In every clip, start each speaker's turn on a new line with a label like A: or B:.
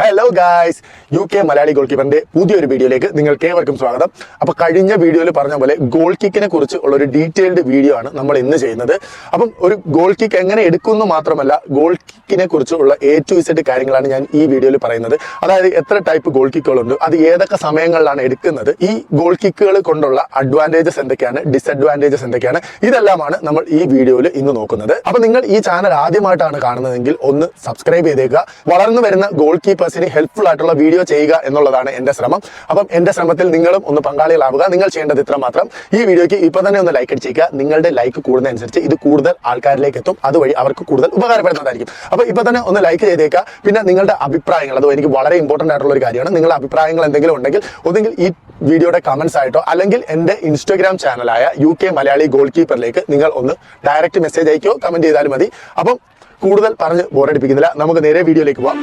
A: Hello guys, UK മലയാളി ഗോൾ കീപ്പറിന്റെ പുതിയൊരു വീഡിയോയിലേക്ക് നിങ്ങൾക്ക് ഏവർക്കും സ്വാഗതം. അപ്പോൾ കഴിഞ്ഞ വീഡിയോയിൽ പറഞ്ഞ പോലെ ഗോൾ കിക്കിനെ കുറിച്ച് ഉള്ള ഒരു ഡീറ്റെയിൽഡ് വീഡിയോ ആണ് നമ്മൾ ഇന്ന് ചെയ്യുന്നത്. അപ്പം ഒരു ഗോൾ കിക്ക് എങ്ങനെ എടുക്കുന്നു മാത്രമല്ല, ഗോൾ കിക്കിനെ കുറിച്ചുള്ള A to Z കാര്യങ്ങളാണ് ഞാൻ ഈ വീഡിയോയിൽ പറയുന്നത്. അതായത് എത്ര ടൈപ്പ് ഗോൾ കിക്കുകളുണ്ട്, അത് ഏതൊക്കെ സമയങ്ങളിലാണ് എടുക്കുന്നത്, ഈ ഗോൾ കിക്കുകൾ കൊണ്ടുള്ള അഡ്വാൻറ്റേജസ് എന്തൊക്കെയാണ്, ഡിസഡ്വാൻറ്റേജസ് എന്തൊക്കെയാണ്, ഇതെല്ലാമാണ് നമ്മൾ ഈ വീഡിയോയിൽ ഇന്ന് നോക്കുന്നത്. അപ്പോൾ നിങ്ങൾ ഈ ചാനൽ ആദ്യമായിട്ടാണ് കാണുന്നതെങ്കിൽ ഒന്ന് സബ്സ്ക്രൈബ് ചെയ്തേക്കുക. വളർന്നു വരുന്ന ഗോൾ കീപ്പേഴ്സിന് ഹെൽപ്ഫുൾ ആയിട്ടുള്ള വീഡിയോ ചെയ്യുക എന്നുള്ളതാണ് എന്റെ ശ്രമം. അപ്പം എന്റെ ശ്രമത്തിൽ നിങ്ങളും ഒന്ന് പങ്കാളികളാവുക. നിങ്ങൾ ചെയ്യേണ്ടത് ഇത്ര മാത്രം: ഈ വീഡിയോയ്ക്ക് ഇപ്പൊ തന്നെ ഒന്ന് ലൈക്ക് അടിച്ചേക്കുക. നിങ്ങളുടെ ലൈക്ക് കൂടുന്നതനുസരിച്ച് ഇത് കൂടുതൽ ആൾക്കാരിലേക്ക് എത്തും, അതുവഴി അവർക്ക് കൂടുതൽ ഉപകാരപ്പെടുന്നതായിരിക്കും. അപ്പൊ ഇപ്പൊ തന്നെ ഒന്ന് ലൈക്ക് ചെയ്തേക്കുക. പിന്നെ നിങ്ങളുടെ അഭിപ്രായങ്ങൾ, അതും എനിക്ക് വളരെ ഇമ്പോർട്ടന്റ് ആയിട്ടുള്ള ഒരു കാര്യമാണ്. നിങ്ങളുടെ അഭിപ്രായങ്ങൾ എന്തെങ്കിലും ഉണ്ടെങ്കിൽ ഒന്നെങ്കിൽ ഈ വീഡിയോയുടെ കമന്റ്സ് ആയിട്ടോ അല്ലെങ്കിൽ എന്റെ ഇൻസ്റ്റാഗ്രാം ചാനലായ UK മലയാളി ഗോൾ കീപ്പറിലേക്ക് നിങ്ങൾ ഒന്ന് ഡയറക്റ്റ് മെസ്സേജ് അയക്കോ കമന്റ് ചെയ്താലും മതി. അപ്പം കൂടുതൽ പറഞ്ഞ് ബോറടിപ്പിക്കുന്നില്ല, നമുക്ക് നേരെ വീഡിയോയിലേക്ക് പോവാം.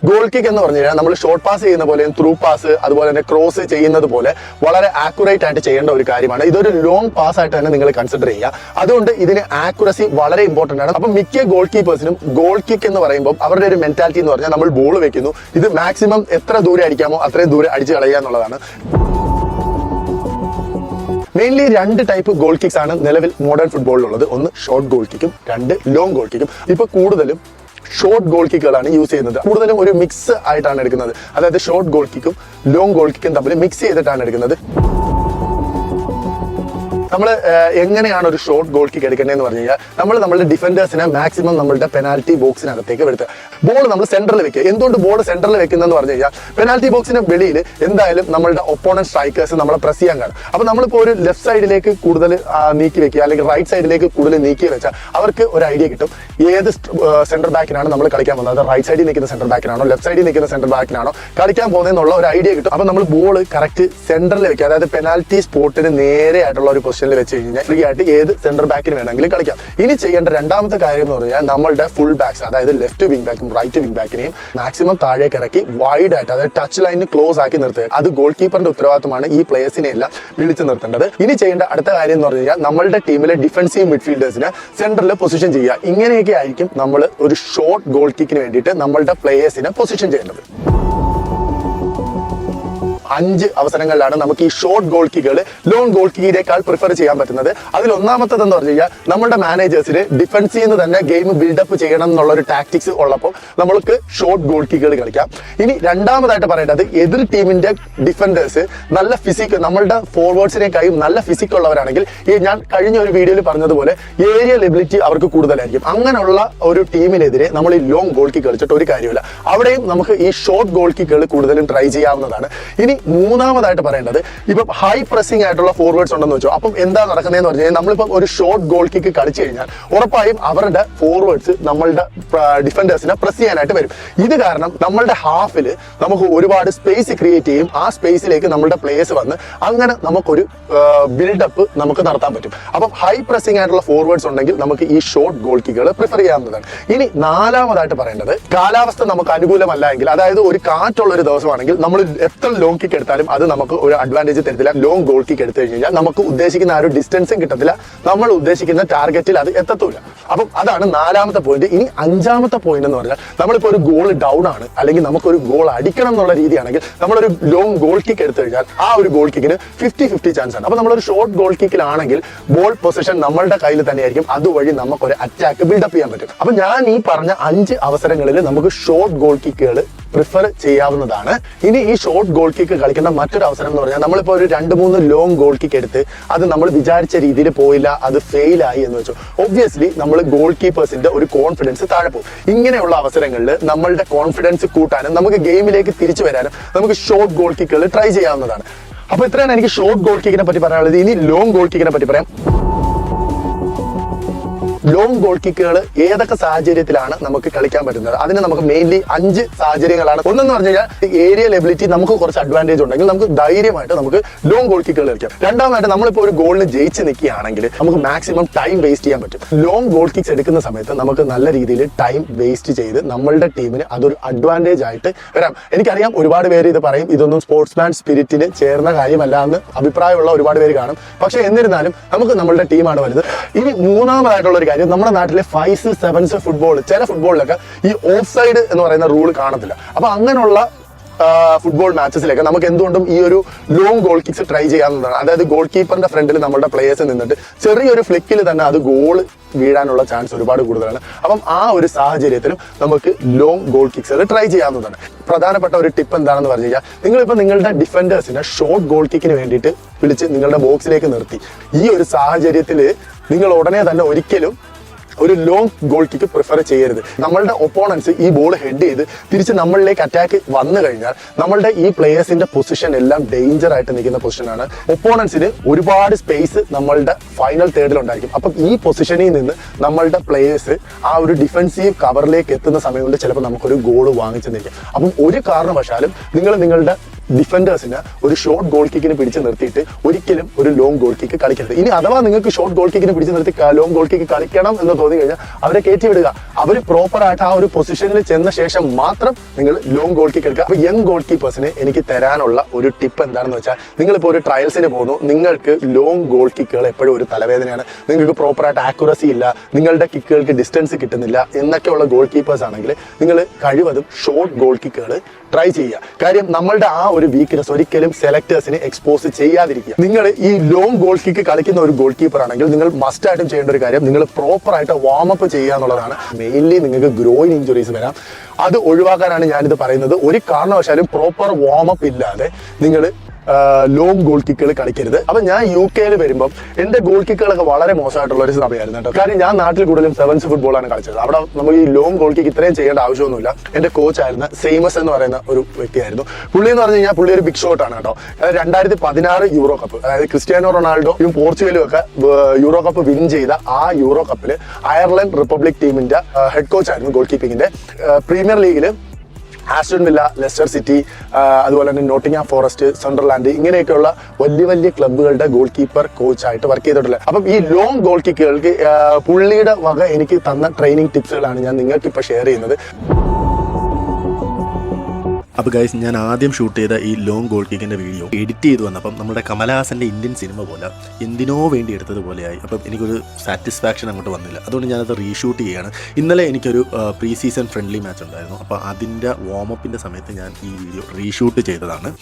A: ഗോൾ കിക്ക് എന്ന് പറഞ്ഞു കഴിഞ്ഞാൽ നമ്മൾ ഷോർട്ട് പാസ് ചെയ്യുന്ന പോലെയും ത്രൂ പാസ് അതുപോലെ തന്നെ ക്രോസ് ചെയ്യുന്നത് പോലെ വളരെ ആക്യുറേറ്റ് ആയിട്ട് ചെയ്യേണ്ട ഒരു കാര്യമാണ്. ഇതൊരു ലോങ് പാസ് ആയിട്ട് തന്നെ നിങ്ങൾ കൺസിഡർ ചെയ്യുക. അതുകൊണ്ട് ഇതിന് ആക്യുറസി വളരെ ഇമ്പോർട്ടന്റ് ആണ്. അപ്പം മിക്ക ഗോൾ കീപ്പേഴ്സിനും ഗോൾ കിക്ക് എന്ന് പറയുമ്പോൾ അവരുടെ ഒരു മെന്റാലിറ്റി എന്ന് പറഞ്ഞാൽ നമ്മൾ ബോൾ വെക്കുന്നു, ഇത് മാക്സിമം എത്ര ദൂരെ അടിക്കാമോ അത്രയും ദൂരെ അടിച്ചു കളയുക എന്നുള്ളതാണ്. മെയിൻലി രണ്ട് ടൈപ്പ് ഗോൾ കിക്സ് ആണ് നിലവിൽ മോഡേൺ ഫുട്ബോളിലുള്ളത്. ഒന്ന് ഷോർട്ട് ഗോൾ കിക്കും, രണ്ട് ലോങ് ഗോൾ കിക്കും. ഇപ്പൊ കൂടുതലും ഷോർട്ട് ഗോൾ കിക്കുകളാണ് യൂസ് ചെയ്യുന്നത്. കൂടുതലും ഒരു മിക്സ് ആയിട്ടാണ് എടുക്കുന്നത്. അതായത് ഷോർട്ട് ഗോൾ കിക്കും ലോങ് ഗോൾ കിക്കും തമ്മിൽ മിക്സ് ചെയ്തിട്ടാണ് എടുക്കുന്നത്. നമ്മൾ എങ്ങനെയാണ് ഒരു ഷോർട്ട് ഗോൾ കിക്ക് എടുക്കേണ്ടതെന്ന് പറഞ്ഞു കഴിഞ്ഞാൽ, നമ്മൾ നമ്മുടെ ഡിഫൻഡേഴ്സിനെ മാക്സിമം നമ്മളുടെ പെനാൽറ്റി ബോക്സിനകത്തേക്ക് വരുത്തുക. ബോൾ നമ്മൾ സെന്ററിൽ വെക്കുക. എന്തുകൊണ്ട് ബോൾ സെന്ററിൽ വെക്കുന്നതെന്ന് പറഞ്ഞു കഴിഞ്ഞാൽ, പെനാൽറ്റി ബോക്സിന് വെളിയിൽ എന്തായാലും നമ്മളുടെ ഒപ്പോണന്റ് സ്ട്രൈക്കേഴ്സ് നമ്മളെ പ്രസ് ചെയ്യാൻ കാണും. അപ്പോൾ നമ്മളിപ്പോൾ ഒരു ലെഫ്റ്റ് സൈഡിലേക്ക് കൂടുതൽ നീക്കി വെക്കുക അല്ലെങ്കിൽ റൈറ്റ് സൈഡിലേക്ക് കൂടുതൽ നീക്കി വെച്ചാൽ അവർക്ക് ഒരു ഐഡിയ കിട്ടും ഏത് സെന്റർ ബാക്കിനാണ് നമ്മൾ കളിക്കാൻ പോകുന്നത്. അത് റൈറ്റ് സൈഡിൽ നിൽക്കുന്ന സെന്റർ ബാക്കിനാണോ ലെഫ്റ്റ് സൈഡിൽ നിൽക്കുന്ന സെന്റർ ബാക്കിനാണോ കളിക്കാൻ പോകുന്നതെന്നുള്ള ഒരു ഐഡിയ കിട്ടും. അപ്പോൾ നമ്മൾ ബോൾ കറക്റ്റ് സെന്ററിൽ വെക്കുക. അതായത് പെനാൽറ്റി സ്പോട്ടിന് നേരെ ആയിട്ടുള്ള ഒരു പൊസിഷനിൽ വെച്ച് കഴിഞ്ഞാൽ ഫ്രീ ആയിട്ട് ഏത് സെന്റർ ബാക്കിന് വേണമെങ്കിലും കളിക്കാം. ഇനി ചെയ്യേണ്ട രണ്ടാമത്തെ കാര്യം എന്ന് പറഞ്ഞാൽ, നമ്മളുടെ ഫുൾ ബാക്സ് അതായത് ലെഫ്റ്റ് വിംഗ് ബാക്കും റൈറ്റ് വിംഗ് ബാക്കിനെയും മാക്സിമം താഴേക്ക് ഇറക്കി വൈഡ് ആയിട്ട്, അതായത് ടച്ച് ലൈനിന് ക്ലോസ് ആക്കി നിർത്തുക. അത് ഗോൾ കീപ്പറിന്റെ ഉത്തരവാദിത്തമാണ് ഈ പ്ലേയേഴ്സിനെ എല്ലാം വിളിച്ചു നിർത്തേണ്ടത്. ഇനി ചെയ്യേണ്ട അടുത്ത കാര്യം എന്ന് പറഞ്ഞു കഴിഞ്ഞാൽ, നമ്മളുടെ ടീമിലെ ഡിഫൻസീവ് മിഡ്ഫീൽഡേഴ്സിനെ സെന്ററിൽ പൊസിഷൻ ചെയ്യുക. ഇങ്ങനെയൊക്കെ ആയിരിക്കും നമ്മൾ ഒരു ഷോർട്ട് ഗോൾ കിക്കിന് വേണ്ടിയിട്ട് നമ്മളുടെ പ്ലേയേഴ്സിനെ പൊസിഷൻ ചെയ്യേണ്ടത്. 5 അവസരങ്ങളിലാണ് നമുക്ക് ഈ ഷോർട്ട് ഗോൾ കിക്കുകൾ ലോങ് ഗോൾ കിക്കിനേക്കാൾ പ്രിഫർ ചെയ്യാൻ പറ്റുന്നത്. അതിൽ ഒന്നാമത്തത് എന്ന് പറഞ്ഞു കഴിഞ്ഞാൽ, നമ്മുടെ മാനേജേഴ്സിന് ഡിഫൻസിൽ നിന്ന് തന്നെ ഗെയിം ബിൽഡപ്പ് ചെയ്യണം എന്നുള്ള ഒരു ടാക്ടിക്സ് ഉള്ളപ്പോൾ നമ്മൾക്ക് ഷോർട്ട് ഗോൾ കിക്കുകൾ കളിക്കാം. ഇനി രണ്ടാമതായിട്ട് പറയേണ്ടത്, എതിർ ടീമിന്റെ ഡിഫൻഡേഴ്സ് നല്ല ഫിസിക്, നമ്മളുടെ ഫോർവേഡ്സിനേക്കാളും നല്ല ഫിസിക് ഉള്ളവരാണെങ്കിൽ, ഈ ഞാൻ കഴിഞ്ഞ ഒരു വീഡിയോയിൽ പറഞ്ഞതുപോലെ ഏരിയൽ എബിലിറ്റി അവർക്ക് കൂടുതലായിരിക്കും. അങ്ങനെയുള്ള ഒരു ടീമിനെതിരെ നമ്മൾ ഈ ലോങ് ഗോൾ കിക്ക് കളിച്ചിട്ട് ഒരു കാര്യമില്ല. അവിടെയും നമുക്ക് ഈ ഷോർട്ട് ഗോൾ കിക്കുകൾ കൂടുതലും ട്രൈ ചെയ്യാവുന്നതാണ്. ഇനി മൂന്നാമതായിട്ട് പറയേണ്ടത്, ഇപ്പൊ ഹൈ പ്രസിംഗ് ആയിട്ടുള്ള ഫോർവേഡ്സ് ഉണ്ടെന്ന് വെച്ചോ. അപ്പം എന്താ നടക്കുന്നതെന്ന് പറഞ്ഞു കഴിഞ്ഞാൽ, നമ്മളിപ്പം ഒരു ഷോർട്ട് ഗോൾ കിക്ക് കളിച്ചു കഴിഞ്ഞാൽ ഉറപ്പായും അവരുടെ ഫോർവേഡ്സ് നമ്മളുടെ ഡിഫൻഡേഴ്സിനെ പ്രസ് ചെയ്യാനായിട്ട് വരും. ഇത് കാരണം നമ്മളുടെ ഹാഫിൽ നമുക്ക് ഒരുപാട് സ്പേസ് ക്രിയേറ്റ് ചെയ്യും. ആ സ്പേസിലേക്ക് നമ്മളുടെ പ്ലേയേഴ്സ് വന്ന് അങ്ങനെ നമുക്കൊരു ബിൽഡപ്പ് നമുക്ക് നടത്താൻ പറ്റും. അപ്പം ഹൈ പ്രസിംഗ് ആയിട്ടുള്ള ഫോർവേഡ്സ് ഉണ്ടെങ്കിൽ നമുക്ക് ഈ ഷോർട്ട് ഗോൾ കിക്കുകൾ പ്രിഫർ ചെയ്യാവുന്നതാണ്. ഇനി നാലാമതായിട്ട് പറയേണ്ടത്, കാലാവസ്ഥ നമുക്ക് അനുകൂലമല്ല എങ്കിൽ, അതായത് ഒരു കാറ്റുള്ള ഒരു ദിവസമാണെങ്കിൽ നമ്മൾ എത്ര ലോങ് കിക്ക് എടുത്താലും അത് നമുക്ക് ഒരു അഡ്വാൻറ്റേജ് തരത്തില്ല. ലോങ് ഗോൾ കിക്ക് എടുത്തു കഴിഞ്ഞാൽ നമുക്ക് ഉദ്ദേശിക്കുന്ന ആ ഒരു ഡിസ്റ്റൻസും കിട്ടത്തില്ല, നമ്മൾ ഉദ്ദേശിക്കുന്ന ടാർഗറ്റിൽ അത് എത്തത്തില്ല. അപ്പം അതാണ് നാലാമത്തെ പോയിന്റ്. ഇനി അഞ്ചാമത്തെ പോയിന്റ് എന്ന് പറഞ്ഞാൽ, നമ്മളിപ്പോൾ ഒരു ഗോൾ ഡൗൺ ആണ് അല്ലെങ്കിൽ നമുക്കൊരു ഗോൾ അടിക്കണം എന്നുള്ള രീതിയാണെങ്കിൽ, നമ്മളൊരു ലോങ് ഗോൾ കിക്ക് എടുത്തു കഴിഞ്ഞാൽ ആ ഒരു ഗോൾ കിക്കിന് 50-50 ചാൻസ് ആണ്. അപ്പൊ നമ്മളൊരു ഷോർട്ട് ഗോൾ കിക്കിലാണെങ്കിൽ ബോൾ പൊസിഷൻ നമ്മളുടെ കയ്യിൽ തന്നെയായിരിക്കും. അതുവഴി നമുക്കൊരു അറ്റാക്ക് ബിൽഡപ്പ് ചെയ്യാൻ പറ്റും. അപ്പൊ ഞാൻ ഈ പറഞ്ഞ 5 അവസരങ്ങളിൽ നമുക്ക് ഷോർട്ട് ഗോൾ കിക്കുകൾ പ്രിഫർ ചെയ്യാവുന്നതാണ്. ഇനി ഈ ഷോർട്ട് ഗോൾ കിക്ക് കളിക്കുന്ന മറ്റൊരു അവസരം എന്ന് പറഞ്ഞാൽ, നമ്മളിപ്പോൾ ഒരു 2-3 ലോങ് ഗോൾ കിക്ക് എടുത്ത് അത് നമ്മൾ വിചാരിച്ച രീതിയിൽ പോയില്ല, അത് ഫെയിൽ ആയി എന്ന് വെച്ചു, ഒബ്വിയസ്ലി നമ്മൾ ഗോൾ കീപ്പേഴ്സിന്റെ ഒരു കോൺഫിഡൻസ് താഴെ പോകും. ഇങ്ങനെയുള്ള അവസരങ്ങളിൽ നമ്മളുടെ കോൺഫിഡൻസ് കൂട്ടാനും നമുക്ക് ഗെയിമിലേക്ക് തിരിച്ചു വരാനും നമുക്ക് ഷോർട്ട് ഗോൾ കിക്കുകൾ ട്രൈ ചെയ്യാവുന്നതാണ്. അപ്പൊ ഇത്രയാണ് എനിക്ക് ഷോർട്ട് ഗോൾ കിക്കിനെ പറ്റി പറയാനുള്ളത്. ഇനി ലോങ് ഗോൾ കിക്കിനെ പറ്റി പറയാം. ലോങ് ഗോൾ കിക്കുകൾ ഏതൊക്കെ സാഹചര്യത്തിലാണ് നമുക്ക് കളിക്കാൻ പറ്റുന്നത്? അതിന് നമുക്ക് മെയിൻലി 5 സാഹചര്യങ്ങളാണ്. ഒന്നെന്ന് പറഞ്ഞു കഴിഞ്ഞാൽ ഏരിയൽ എബിലിറ്റി നമുക്ക് കുറച്ച് അഡ്വാൻറ്റേജ് ഉണ്ടെങ്കിൽ നമുക്ക് ധൈര്യമായിട്ട് നമുക്ക് ലോങ് ഗോൾ കിക്കുകൾ കളിക്കാം. രണ്ടാമതായിട്ട് നമ്മളിപ്പോൾ ഒരു ഗോളിന് ജയിച്ച് നിൽക്കുകയാണെങ്കിൽ നമുക്ക് മാക്സിമം ടൈം വേസ്റ്റ് ചെയ്യാൻ പറ്റും. ലോങ് ഗോൾ കിക്സ് എടുക്കുന്ന സമയത്ത് നമുക്ക് നല്ല രീതിയിൽ ടൈം വേസ്റ്റ് ചെയ്ത് നമ്മളുടെ ടീമിന് അതൊരു അഡ്വാൻറ്റേജ് ആയിട്ട് വരാം. എനിക്കറിയാം ഒരുപാട് പേര് ഇത് പറയും, ഇതൊന്നും സ്പോർട്സ്മാൻ സ്പിരിറ്റിന് ചേർന്ന കാര്യമല്ല എന്ന് അഭിപ്രായമുള്ള ഒരുപാട് പേര് കാണും. പക്ഷെ എന്നിരുന്നാലും നമുക്ക് നമ്മളുടെ ടീമാണ് വലുത്. ഇനി മൂന്നാമതായിട്ടുള്ള ഒരു കാര്യം, നമ്മുടെ നാട്ടിലെ 5s 7s ഫുട്ബോൾ, ചില ഫുട്ബോളിലൊക്കെ ഈ ഓഫ് സൈഡ് എന്ന് പറയുന്ന റൂൾ കാണത്തില്ല. അപ്പൊ അങ്ങനെയുള്ള ഫുട്ബോൾ മാച്ചസിലൊക്കെ നമുക്ക് എന്തുകൊണ്ടും ഈ ഒരു ലോങ് ഗോൾ കിക്സ് ട്രൈ ചെയ്യാവുന്നതാണ്. അതായത് ഗോൾ കീപ്പറിന്റെ ഫ്രണ്ടിൽ നമ്മുടെ പ്ലേയേഴ്സ് നിന്നിട്ട് ചെറിയൊരു ഫ്ലിക്കിൽ തന്നെ അത് ഗോൾ വീഴാനുള്ള ചാൻസ് ഒരുപാട് കൂടുതലാണ്. അപ്പം ആ ഒരു സാഹചര്യത്തിലും നമുക്ക് ലോങ് ഗോൾ കിക്സ് ട്രൈ ചെയ്യാവുന്നതാണ്. പ്രധാനപ്പെട്ട ഒരു ടിപ്പ് എന്താണെന്ന് പറഞ്ഞു കഴിഞ്ഞാൽ, നിങ്ങളിപ്പോൾ നിങ്ങളുടെ ഡിഫൻഡേഴ്സിനെ ഷോർട്ട് ഗോൾ കിക്കിന് വേണ്ടിയിട്ട് വിളിച്ച് നിങ്ങളുടെ ബോക്സിലേക്ക് നിർത്തി. ഈ ഒരു സാഹചര്യത്തിൽ നിങ്ങൾ ഉടനെ തന്നെ ഒരിക്കലും ഒരു ലോങ് ഗോൾ കിക്ക് പ്രിഫർ ചെയ്യരുത്. നമ്മളുടെ ഒപ്പോണൻസ് ഈ ബോൾ ഹെഡ് ചെയ്ത് തിരിച്ച് നമ്മളിലേക്ക് അറ്റാക്ക് വന്നു കഴിഞ്ഞാൽ നമ്മളുടെ ഈ പ്ലേയേഴ്സിന്റെ പൊസിഷൻ എല്ലാം ഡേഞ്ചർ ആയിട്ട് നിൽക്കുന്ന പൊസിഷനാണ്. ഒപ്പോണൻസിന് ഒരുപാട് സ്പേസ് നമ്മളുടെ ഫൈനൽ തേർഡിലുണ്ടായിരിക്കും. അപ്പം ഈ പൊസിഷനിൽ നിന്ന് നമ്മളുടെ പ്ലേയേഴ്സ് ആ ഒരു ഡിഫൻസീവ് കവറിലേക്ക് എത്തുന്ന സമയം കൊണ്ട് ചിലപ്പോൾ നമുക്കൊരു ഗോൾ വാങ്ങിച്ചു നിൽക്കും. അപ്പം ഒരു കാരണവശാലും നിങ്ങൾ നിങ്ങളുടെ ഡിഫൻഡേഴ്സിന് ഒരു ഷോർട്ട് ഗോൾ കിക്കിന് പിടിച്ച് നിർത്തിയിട്ട് ഒരിക്കലും ഒരു ലോങ് ഗോൾ കിക്ക് കളിക്കരുത്. ഇനി അഥവാ നിങ്ങൾക്ക് ഷോർട്ട് ഗോൾ കിക്കിന് പിടിച്ച് നിർത്തി ലോങ് ഗോൾ കിക്ക് കളിക്കണം എന്ന് തോന്നി കഴിഞ്ഞാൽ അവരെ കയറ്റി വിടുക. അവർ പ്രോപ്പറായിട്ട് ആ ഒരു പൊസിഷനിൽ ചെന്ന ശേഷം മാത്രം നിങ്ങൾ ലോങ് ഗോൾ കിക്ക് എടുക്കുക. അപ്പോൾ യങ് ഗോൾ കീപ്പേഴ്സിന് എനിക്ക് തരാനുള്ള ഒരു ടിപ്പ് എന്താണെന്ന് വെച്ചാൽ, നിങ്ങളിപ്പോൾ ഒരു ട്രയൽസിന് പോകുന്നു, നിങ്ങൾക്ക് ലോങ് ഗോൾ കിക്കുകൾ എപ്പോഴും ഒരു തലവേദനയാണ്. നിങ്ങൾക്ക് പ്രോപ്പറായിട്ട് ആക്യുറസി ഇല്ല, നിങ്ങളുടെ കിക്കുകൾക്ക് ഡിസ്റ്റൻസ് കിട്ടുന്നില്ല എന്നൊക്കെയുള്ള ഗോൾ കീപ്പേഴ്സ് ആണെങ്കിൽ നിങ്ങൾ കഴിവതും ഷോർട്ട് ഗോൾ കിക്കുകൾ ട്രൈ ചെയ്യുക. കാര്യം നമ്മളുടെ ആ ഒരു വീക്ക്നെസ് ഒരിക്കലും സെലക്ടേഴ്സിനെ എക്സ്പോസ് ചെയ്യാതിരിക്കുക. നിങ്ങൾ ഈ ലോങ് ഗോൾ കിക്ക് കളിക്കുന്ന ഒരു ഗോൾ കീപ്പർ ആണെങ്കിൽ നിങ്ങൾ മസ്റ്റ് ആയിട്ടും ചെയ്യേണ്ട ഒരു കാര്യം, നിങ്ങൾ പ്രോപ്പറായിട്ട് വാമപ്പ് ചെയ്യുക എന്നുള്ളതാണ്. മെയിൻലി നിങ്ങൾക്ക് ഗ്രോയിൻ ഇഞ്ചുറീസ് വരാം. അത് ഒഴിവാക്കാനാണ് ഞാനിത് പറയുന്നത്. ഒരു കാരണവശാലും പ്രോപ്പർ വാമപ്പ് ഇല്ലാതെ നിങ്ങൾ ലോങ് ഗോൾ കിക്കുകൾ കളിക്കരുത്. അപ്പൊ ഞാൻ UK വരുമ്പോൾ എന്റെ ഗോൾ കിക്കുകളൊക്കെ വളരെ മോശമായിട്ടുള്ള ഒരു സമയമായിരുന്നു കേട്ടോ. കാര്യം ഞാൻ നാട്ടിൽ കൂടുതലും 7s ഫുട്ബോളാണ് കളിച്ചത്. അവിടെ നമുക്ക് ഈ ലോങ് ഗോൾ കിക്ക് ഇത്രയും ചെയ്യേണ്ട ആവശ്യമൊന്നുമില്ല. എന്റെ കോച്ചായിരുന്ന സെയ്മസ് എന്ന് പറയുന്ന ഒരു വ്യക്തിയായിരുന്നു. പുള്ളി എന്ന് പറഞ്ഞു കഴിഞ്ഞാൽ പുള്ളി ഒരു ബിഗ് ഷോട്ടാണ് കേട്ടോ. 2016 യൂറോ കപ്പ്, അതായത് ക്രിസ്ത്യാനോ റൊണാൾഡോയും പോർച്ചുഗലും ഒക്കെ യൂറോ കപ്പ് വിൻ ചെയ്ത ആ യൂറോ കപ്പിൽ അയർലൻഡ് റിപ്പബ്ലിക് ടീമിന്റെ ഹെഡ് കോച്ചായിരുന്നു ഗോൾ കീപ്പിങ്ങിന്റെ. പ്രീമിയർ ലീഗിൽ ആസ്റ്റൺ വില്ല, ലെസ്റ്റർ സിറ്റി, അതുപോലെ തന്നെ നോട്ടിംഗ്ഹാം ഫോറസ്റ്റ്, സണ്ടർലാൻഡ്, ഇങ്ങനെയൊക്കെയുള്ള വലിയ വലിയ ക്ലബ്ബുകളുടെ ഗോൾ കീപ്പർ കോച്ചായിട്ട് വർക്ക് ചെയ്തിട്ടുള്ളത്. അപ്പം ഈ ലോങ് ഗോൾ കിക്കുകൾക്ക് പുള്ളിയുടെ വക എനിക്ക് തന്ന ട്രെയിനിങ് ടിപ്സുകളാണ് ഞാൻ നിങ്ങൾക്ക് ഇപ്പോൾ ഷെയർ ചെയ്യുന്നത്.
B: അപ്പോൾ ഗൈസ്, ഞാൻ ആദ്യം ഷൂട്ട് ചെയ്ത ഈ ലോങ് ഗോൾ കിക്കിൻ്റെ വീഡിയോ എഡിറ്റ് ചെയ്ത് വന്നപ്പം നമ്മുടെ കമലഹാസൻ്റെ ഇന്ത്യൻ സിനിമ പോലെ എന്തിനോ വേണ്ടി എടുത്തതുപോലെയായി. അപ്പം എനിക്കൊരു സാറ്റിസ്ഫാക്ഷൻ അങ്ങോട്ട് വന്നില്ല. അതുകൊണ്ട് ഞാനത് റീഷൂട്ട് ചെയ്യുകയാണ്. ഇന്നലെ എനിക്കൊരു പ്രീ സീസൺ ഫ്രണ്ട്ലി മാച്ച് ഉണ്ടായിരുന്നു. അപ്പോൾ അതിൻ്റെ വാമപ്പിൻ്റെ സമയത്ത് ഞാൻ ഈ വീഡിയോ റീഷൂട്ട് ചെയ്തതാണ്.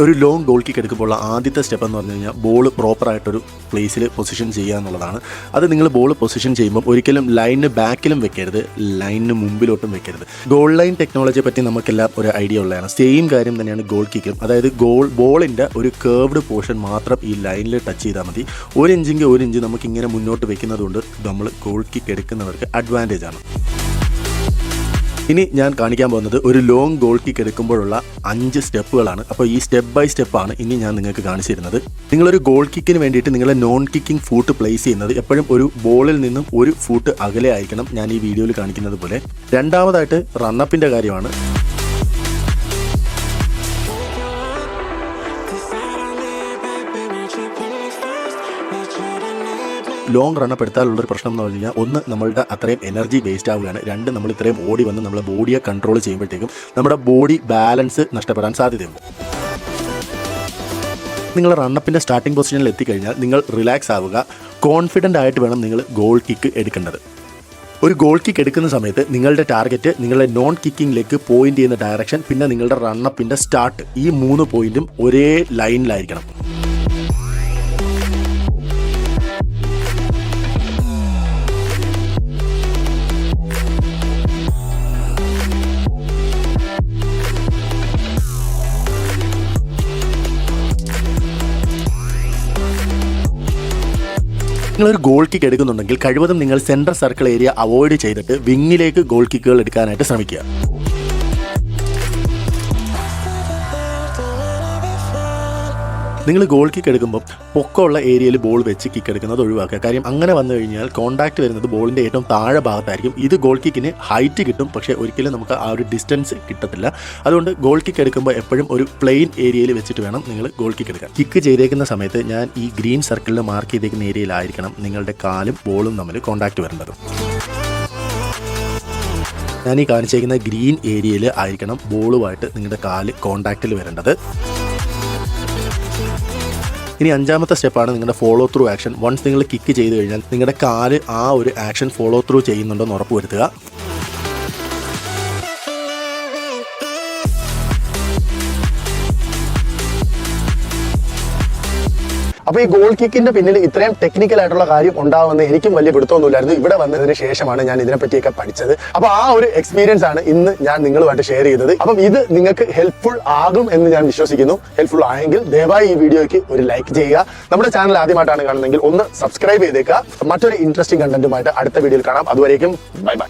B: ഒരു ലോങ് ഗോൾ കിക്ക് എടുക്കുമ്പോൾ ആദ്യത്തെ സ്റ്റെപ്പ് എന്ന് പറഞ്ഞു കഴിഞ്ഞാൽ ബോൾ പ്രോപ്പറായിട്ടൊരു പ്ലേസിൽ പൊസിഷൻ ചെയ്യുക എന്നുള്ളതാണ്. അത് നിങ്ങൾ ബോൾ പൊസിഷൻ ചെയ്യുമ്പോൾ ഒരിക്കലും ലൈനിന് ബാക്കിലും വെക്കരുത്, ലൈനിന് മുമ്പിലോട്ടും വെക്കരുത്. ഗോൾ ലൈൻ ടെക്നോളജിയെ പറ്റി നമുക്കെല്ലാം ഒരു ഐഡിയ ഉള്ളതാണ്. സെയിം കാര്യം തന്നെയാണ് ഗോൾ കിക്കും. അതായത് ബോളിൻ്റെ ഒരു കേർവ്ഡ് പോർഷൻ മാത്രം ഈ ലൈനിൽ ടച്ച് ചെയ്താൽ മതി. 1 ഇഞ്ചെങ്കിൽ 1 ഇഞ്ച് നമുക്കിങ്ങനെ മുന്നോട്ട് വെക്കുന്നത് കൊണ്ട് നമ്മൾ ഗോൾ കിക്ക് എടുക്കുന്നവർക്ക് അഡ്വാൻറ്റേജ് ആണ്. ഇനി ഞാൻ കാണിക്കാൻ പോകുന്നത് ഒരു ലോങ് ഗോൾ കിക്ക് എടുക്കുമ്പോഴുള്ള 5 സ്റ്റെപ്പുകളാണ്. അപ്പോൾ ഈ സ്റ്റെപ്പ് ബൈ സ്റ്റെപ്പാണ് ഇനി ഞാൻ നിങ്ങൾക്ക് കാണിച്ചു തരുന്നത്. നിങ്ങളൊരു ഗോൾ കിക്കിന് വേണ്ടിയിട്ട് നിങ്ങളെ നോൺ കിക്കിംഗ് ഫൂട്ട് പ്ലേസ് ചെയ്യുന്നത് എപ്പോഴും ഒരു ബോളിൽ നിന്നും 1 ഫൂട്ട് അകലെ ആയിരിക്കണം, ഞാൻ ഈ വീഡിയോയിൽ കാണിക്കുന്നത് പോലെ. രണ്ടാമതായിട്ട് റണ്ണപ്പിൻ്റെ കാര്യമാണ്. ലോങ് റണ്ണപ്പ് എടുത്താലുള്ളൊരു പ്രശ്നം എന്ന് പറഞ്ഞു കഴിഞ്ഞാൽ, ഒന്ന് നമ്മളുടെ അത്രയും എനർജി വേസ്റ്റ് ആവുകയാണ്. 2 നമ്മൾ ഇത്രയും ഓടി വന്ന് നമ്മളെ ബോഡിയെ കൺട്രോൾ ചെയ്യുമ്പോഴത്തേക്കും നമ്മുടെ ബോഡി ബാലൻസ് നഷ്ടപ്പെടാൻ സാധ്യതയുണ്ട്. നിങ്ങൾ റണ്ണപ്പിൻ്റെ സ്റ്റാർട്ടിംഗ് പൊസിഷനിൽ എത്തിക്കഴിഞ്ഞാൽ നിങ്ങൾ റിലാക്സ് ആവുക. കോൺഫിഡൻ്റ് ആയിട്ട് വേണം നിങ്ങൾ ഗോൾ കിക്ക് എടുക്കേണ്ടത്. ഒരു ഗോൾ കിക്ക് എടുക്കുന്ന സമയത്ത് നിങ്ങളുടെ ടാർഗറ്റ് നിങ്ങളുടെ നോൺ കിക്കിങ്ങിലേക്ക് പോയിന്റ് ചെയ്യുന്ന ഡയറക്ഷൻ, പിന്നെ നിങ്ങളുടെ റണ്ണപ്പിൻ്റെ സ്റ്റാർട്ട്, ഈ 3 പോയിന്റും ഒരേ ലൈനിലായിരിക്കണം. നിങ്ങളൊരു ഗോൾ കിക്ക് എടുക്കുന്നുണ്ടെങ്കിൽ കഴിവതും നിങ്ങൾ സെൻട്രൽ സർക്കിൾ ഏരിയ അവോയ്ഡ് ചെയ്തിട്ട് വിങ്ങിലേക്ക് ഗോൾ കിക്കുകൾ എടുക്കാനായിട്ട് ശ്രമിക്കുക. നിങ്ങൾ ഗോൾ കിക്ക് എടുക്കുമ്പോൾ പൊക്കമുള്ള ഏരിയയിൽ ബോൾ വെച്ച് കിക്ക് എടുക്കുന്നത് ഒഴിവാക്കുക. കാര്യം അങ്ങനെ വന്നു കഴിഞ്ഞാൽ കോൺടാക്ട് വരുന്നത് ബോളിൻ്റെ ഏറ്റവും താഴെ ഭാഗത്തായിരിക്കും. ഇത് ഗോൾ കിക്കിന് ഹൈറ്റ് കിട്ടും, പക്ഷേ ഒരിക്കലും നമുക്ക് ആ ഒരു ഡിസ്റ്റൻസ് കിട്ടത്തില്ല. അതുകൊണ്ട് ഗോൾ കിക്ക് എടുക്കുമ്പോൾ എപ്പോഴും ഒരു പ്ലെയിൻ ഏരിയയിൽ വെച്ചിട്ട് വേണം നിങ്ങൾ ഗോൾ കിക്ക് എടുക്കാൻ. കിക്ക് ചെയ്തേക്കുന്ന സമയത്ത് ഞാൻ ഈ ഗ്രീൻ സർക്കിളിൽ മാർക്ക് ചെയ്തേക്കുന്ന ഏരിയയിലായിരിക്കണം നിങ്ങളുടെ കാലും ബോളും തമ്മിൽ കോൺടാക്ട് വരേണ്ടത്. ഞാൻ ഈ കാണിച്ചേക്കുന്ന ഗ്രീൻ ഏരിയയിൽ ആയിരിക്കണം ബോളുമായിട്ട് നിങ്ങളുടെ കാല് കോൺടാക്റ്റിൽ വരേണ്ടത്. ഇനി അഞ്ചാമത്തെ സ്റ്റെപ്പാണ് നിങ്ങളുടെ ഫോളോ ത്രൂ ആക്ഷൻ. വൺസ് നിങ്ങൾ കിക്ക് ചെയ്ത് കഴിഞ്ഞാൽ നിങ്ങളുടെ കാല് ആ ഒരു ആക്ഷൻ ഫോളോ ത്രൂ ചെയ്യുന്നുണ്ടെന്ന് ഉറപ്പുവരുത്തുക.
A: അപ്പൊ ഈ ഗോൾ കിക്കിന്റെ പിന്നിൽ ഇത്രയും ടെക്നിക്കൽ ആയിട്ടുള്ള കാര്യം ഉണ്ടാവുമെന്ന് എനിക്കും വലിയ പിടുത്തമൊന്നുമില്ലായിരുന്നു. ഇവിടെ വന്നതിന് ശേഷമാണ് ഞാൻ ഇതിനെപ്പറ്റിയൊക്കെ പഠിച്ചത്. അപ്പൊ ആ ഒരു എക്സ്പീരിയൻസ് ആണ് ഇന്ന് ഞാൻ നിങ്ങളുമായിട്ട് ഷെയർ ചെയ്തത്. അപ്പം ഇത് നിങ്ങൾക്ക് ഹെൽപ്ഫുൾ ആകും എന്ന് ഞാൻ വിശ്വസിക്കുന്നു. ഹെൽപ്ഫുൾ ആയെങ്കിൽ ദയവായി ഈ വീഡിയോയ്ക്ക് ഒരു ലൈക്ക് ചെയ്യുക. നമ്മുടെ ചാനൽ ആദ്യമായിട്ടാണ് കാണുന്നതെങ്കിൽ ഒന്ന് സബ്സ്ക്രൈബ് ചെയ്തേക്കുക. മറ്റൊരു ഇൻട്രസ്റ്റിംഗ് കണ്ടന്റുമായിട്ട് അടുത്ത വീഡിയോയിൽ കാണാം. അതുവരേക്കും ബൈ ബൈ.